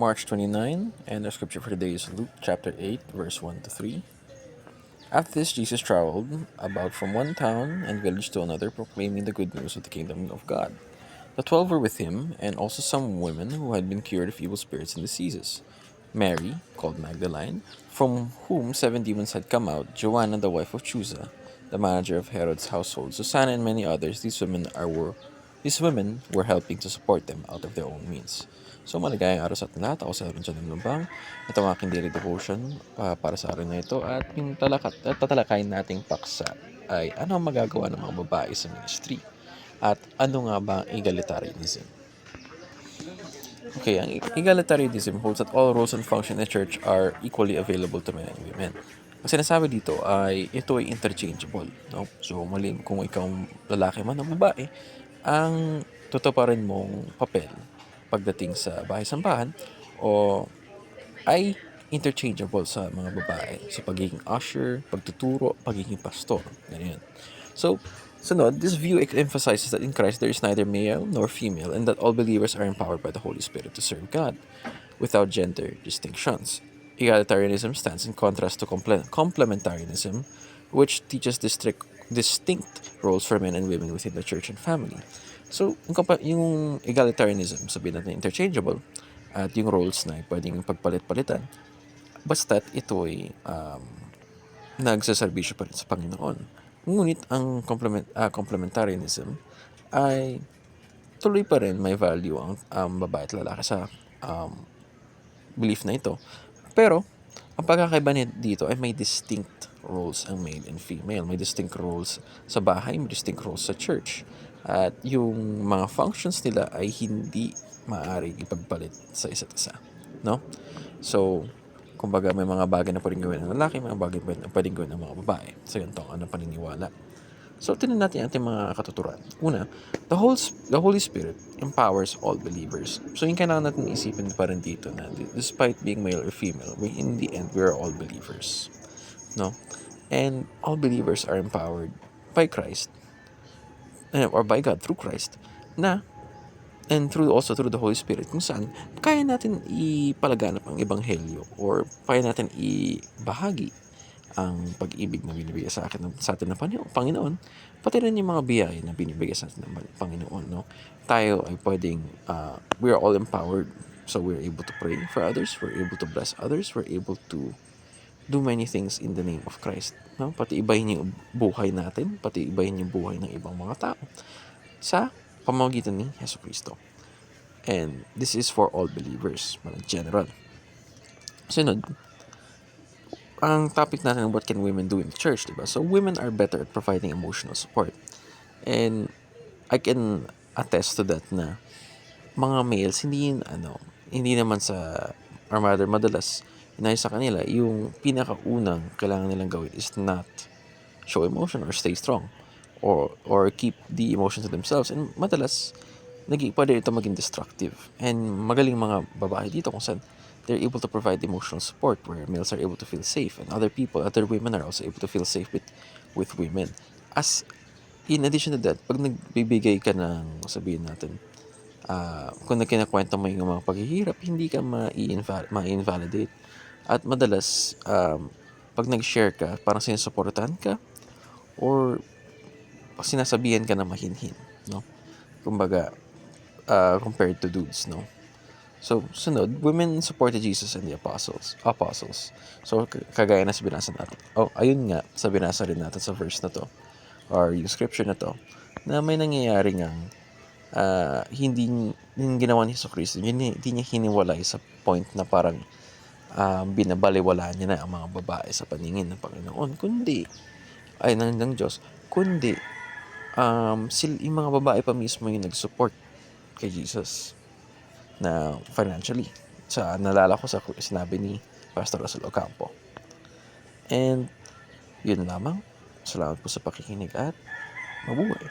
March 29, and the scripture for today is Luke chapter 8, verse 1 to 3. After this, Jesus traveled about from one town and village to another, proclaiming the good news of the kingdom of God. The 12 were with him, and also some women who had been cured of evil spirits and diseases. Mary, called Magdalene, from whom 7 demons had come out, Joanna, the wife of Chuza, the manager of Herod's household, Susanna, and many others. These women were helping to support them out of their own means. So maligayang araw sa ating lahat. Ako sa Aaron John Lumbang. Ito ang aking daily devotion para sa araw na ito. At yung tatalakayin nating paksa ay ano ang magagawa ng mga babae sa ministry. At ano nga ba ang egalitarianism? Okay, ang egalitarianism holds that all roles and functions in the church are equally available to men and women. Ang sinasabi dito ay ito ay interchangeable. No? So, mali kung ikaw lalaki man o babae, ang tutuparin mong papel pagdating sa bahay-sambahan o ay interchangeable sa mga babae. So, pagiging usher, pagtuturo, pagiging pastor. Ganyan. So, sunod, this view emphasizes that in Christ there is neither male nor female and that all believers are empowered by the Holy Spirit to serve God without gender distinctions. Egalitarianism stands in contrast to complementarianism, which teaches distinct roles for men and women within the church and family. So, yung egalitarianism, sabihin natin interchangeable, at yung roles na pwedeng pagpalit-palitan, basta't ito ay nagsaservisyo pa rin sa Panginoon. Ngunit ang complementarianism ay tuloy pa rin may value ang babae at lalaki sa belief na ito. Pero, ang pagkakaiba dito ay may distinct roles ang male and female. May distinct roles sa bahay, may distinct roles sa church. At yung mga functions nila ay hindi maaaring ipagpalit sa isa't isa. No? So, kumbaga may mga bagay na pwedeng gawin ng lalaki, mga bagay na pwedeng gawin ng mga babae. Sa ganitong paniniwala. So, tingnan natin ang ating mga katuturan. Una, the Holy Spirit empowers all believers. So, yung kailangan natin isipin pa rin dito na despite being male or female, in the end, we are all believers. No? And all believers are empowered by Christ, or by God through Christ, and through the Holy Spirit, kung saan kaya natin ipalaganap ang ebanghelyo or kaya natin ibahagi ang pag-ibig na binibigay sa atin ng Panginoon, pati rin yung mga biyaya na binibigay sa atin ng Panginoon. No? Tayo ay pwedeng, we are all empowered, so we're able to pray for others, we're able to bless others, we're able to do many things in the name of Christ. No? Pati ibahin yung buhay natin, pati ibahin yung buhay ng ibang mga tao sa pamamagitan ni Yesu Cristo. And this is for all believers, general. Sunod, ang topic natin, what can women do in the church, diba? So, women are better at providing emotional support. And I can attest to that na mga males, hindi naman or rather, madalas, inay sa kanila, yung pinakaunang kailangan nilang gawin is not show emotion or stay strong. Or keep the emotions to themselves. And madalas, pwede ito maging destructive. And magaling mga babae dito kung saan they're able to provide emotional support where males are able to feel safe and other women are also able to feel safe with women. As in addition to that, pag nagbibigay ka ng, sabihin natin, kung kinakwento mo yung mga paghihirap, hindi ka ma-invalidate. At madalas, pag nag-share ka, parang sinusuportahan ka or sinasabihan ka na mahinhin, no? Kumbaga, compared to dudes, no? So, sunod, women supported Jesus and the apostles. So, kagaya na sa binasa natin. Ayun nga, sa binasa rin natin sa verse na to, or yung scripture na to, na may nangyayari ngang hindi ginawa ni Jesucristo, hindi niya hiniwalay sa point na parang binabaliwala niya na ang mga babae sa paningin ng Panginoon, ng Diyos, kundi yung mga babae pa mismo yung nag-support kay Jesus na financially. Nalala ko sa sinabi ni Pastor Russell Ocampo. And yun lamang. Salamat po sa pakikinig at mabuhay.